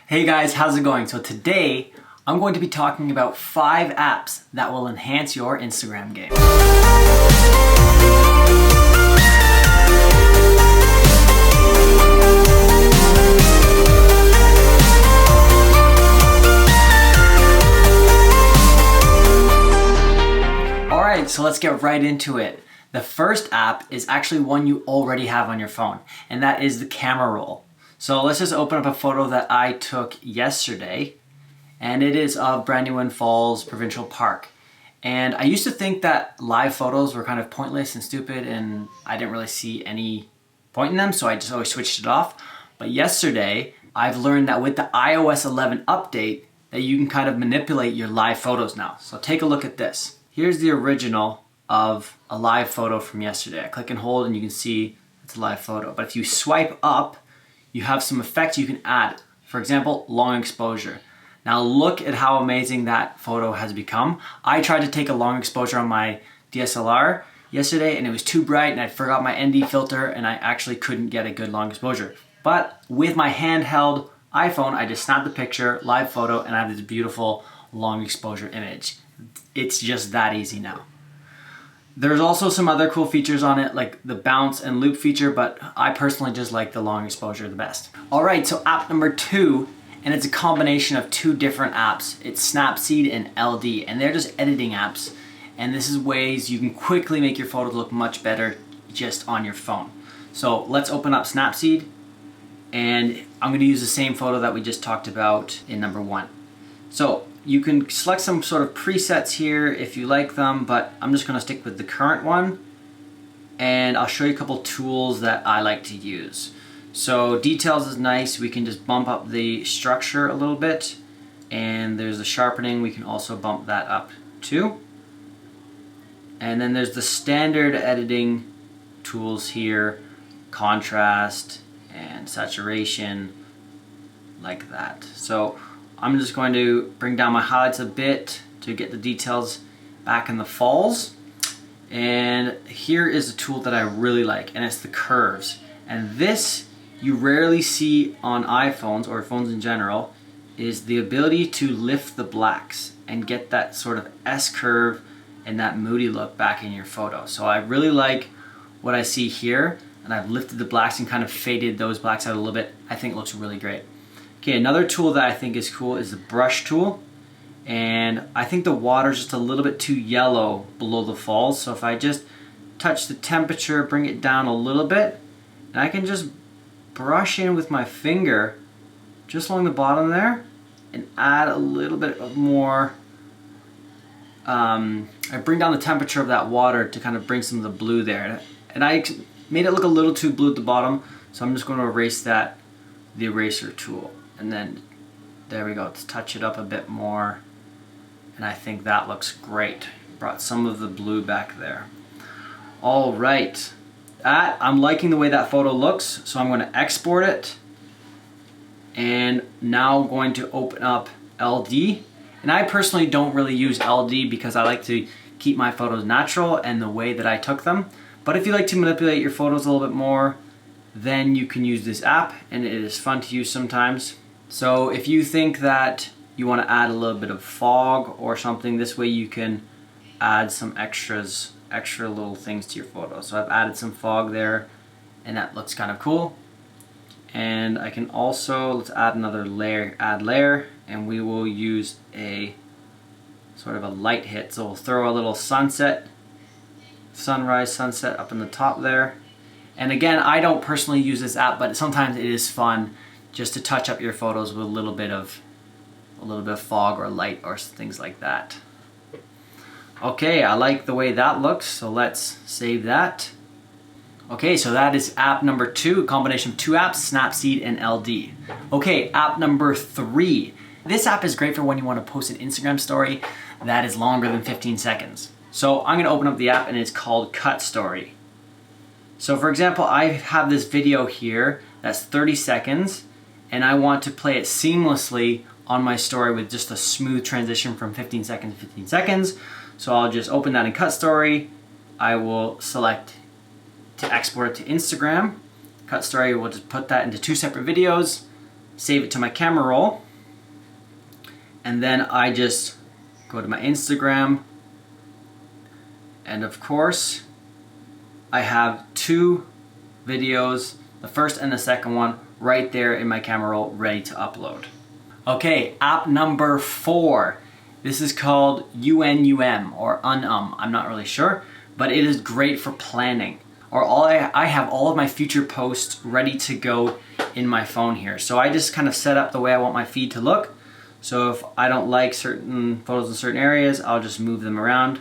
Hey guys, how's it going? So today, I'm going to be talking about 5 apps that will enhance your Instagram game. Alright, so let's get right into it. The first app is actually one you already have on your phone, and that is the camera roll. So let's just open up a photo that I took yesterday, and it is of Brandywine Falls Provincial Park. And I used to think that live photos were kind of pointless and stupid, and I didn't really see any point in them, so I just always switched it off. But yesterday, I've learned that with the iOS 11 update, that you can kind of manipulate your live photos now. So take a look at this. Here's the original of a live photo from yesterday. I click and hold and you can see it's a live photo. But if you swipe up, you have some effects you can add. For example, long exposure. Now look at how amazing that photo has become. I tried to take a long exposure on my DSLR yesterday and it was too bright and I forgot my ND filter and I actually couldn't get a good long exposure. But with my handheld iPhone, I just snapped the picture, live photo, and I have this beautiful long exposure image. It's just that easy now. There's also some other cool features on it, like the bounce and loop feature, but I personally just like the long exposure the best. All right, so app number 2, and it's a combination of 2 different apps. It's Snapseed and LD, and they're just editing apps. And this is ways you can quickly make your photos look much better just on your phone. So let's open up Snapseed, and I'm gonna use the same photo that we just talked about in number 1. So you can select some sort of presets here if you like them, but I'm just gonna stick with the current one. And I'll show you a couple tools that I like to use. So details is nice. We can just bump up the structure a little bit. And there's the sharpening. We can also bump that up too. And then there's the standard editing tools here. Contrast and saturation, like that. So I'm just going to bring down my highlights a bit to get the details back in the falls. And here is a tool that I really like, and it's the curves. And this you rarely see on iPhones or phones in general, is the ability to lift the blacks and get that sort of S-curve and that moody look back in your photo. So I really like what I see here, and I've lifted the blacks and kind of faded those blacks out a little bit. I think it looks really great. Okay, another tool that I think is cool is the brush tool. And I think the water's just a little bit too yellow below the falls. So if I just touch the temperature, bring it down a little bit, and I can just brush in with my finger just along the bottom there and add a little bit of more. I bring down the temperature of that water to kind of bring some of the blue there. And I made it look a little too blue at the bottom, so I'm just going to erase that, the eraser tool. And then there we go, let's touch it up a bit more. And I think that looks great. Brought some of the blue back there. All right, I'm liking the way that photo looks, so I'm going to export it. And now I'm going to open up LD. And I personally don't really use LD because I like to keep my photos natural and the way that I took them. But if you like to manipulate your photos a little bit more, then you can use this app, and it is fun to use sometimes. So if you think that you want to add a little bit of fog or something, this way you can add some extra little things to your photo. So I've added some fog there, and that looks kind of cool. And I can also, let's add another layer, add layer, and we will use a sort of a light hit. So we'll throw a little sunset, sunrise, sunset up in the top there. And again, I don't personally use this app, but sometimes it is fun just to touch up your photos with a little bit of fog or light or things like that. Okay, I like the way that looks, so let's save that. Okay, so that is app number 2, a combination of 2 apps, Snapseed and LD. Okay, app number 3. This app is great for when you want to post an Instagram story that is longer than 15 seconds. So I'm going to open up the app, and it's called Cut Story. So for example, I have this video here that's 30 seconds, and I want to play it seamlessly on my story with just a smooth transition from 15 seconds to 15 seconds. So I'll just open that in Cut Story. I will select to export it to Instagram. Cut Story will just put that into 2 separate videos, save it to my camera roll, and then I just go to my Instagram, and of course I have 2 videos, the first and the second one, right there in my camera roll ready to upload. Okay, app number 4. This is called UNUM or UNUM, I'm not really sure, but it is great for planning. Or I have all of my future posts ready to go in my phone here. So I just kind of set up the way I want my feed to look. So if I don't like certain photos in certain areas, I'll just move them around.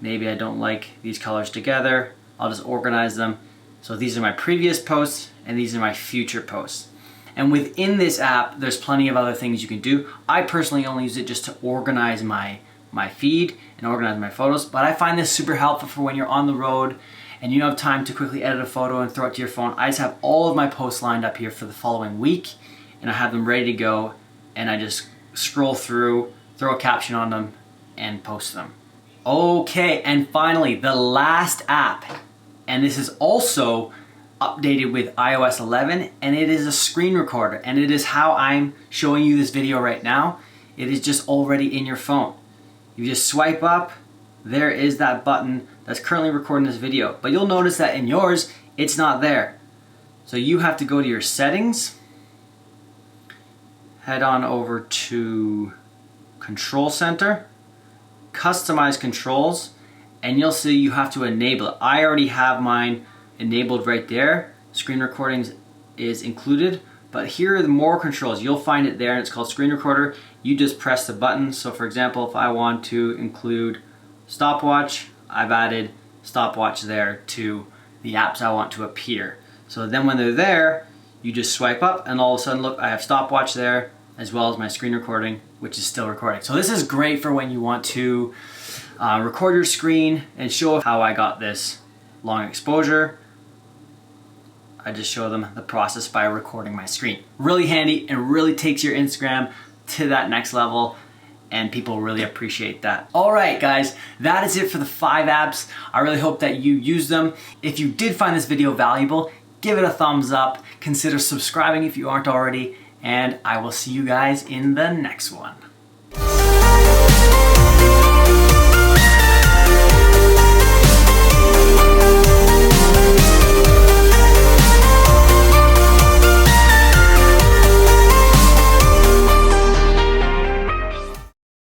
Maybe I don't like these colors together, I'll just organize them. So these are my previous posts and these are my future posts. And within this app, there's plenty of other things you can do. I personally only use it just to organize my feed and organize my photos, but I find this super helpful for when you're on the road and you don't have time to quickly edit a photo and throw it to your phone. I just have all of my posts lined up here for the following week, and I have them ready to go, and I just scroll through, throw a caption on them, and post them. Okay, and finally, the last app, and this is also updated with iOS 11, and it is a screen recorder, and it is how I'm showing you this video right now. It is just already in your phone. You just swipe up, there is that button that's currently recording this video, but you'll notice that in yours it's not there. So you have to go to your settings, head on over to Control Center, customize controls, and you'll see you have to enable it. I already have mine enabled right there. Screen recordings is included, but here are the more controls. You'll find it there, and it's called screen recorder. You just press the button. So for example, if I want to include stopwatch, I've added stopwatch there to the apps I want to appear. So then when they're there, you just swipe up and all of a sudden, look, I have stopwatch there as well as my screen recording, which is still recording. So this is great for when you want to record your screen and show how I got this long exposure. I just show them the process by recording my screen. Really handy and really takes your Instagram to that next level, and people really appreciate that. All right, guys, that is it for the 5 apps. I really hope that you use them. If you did find this video valuable, give it a thumbs up, consider subscribing if you aren't already, and I will see you guys in the next one.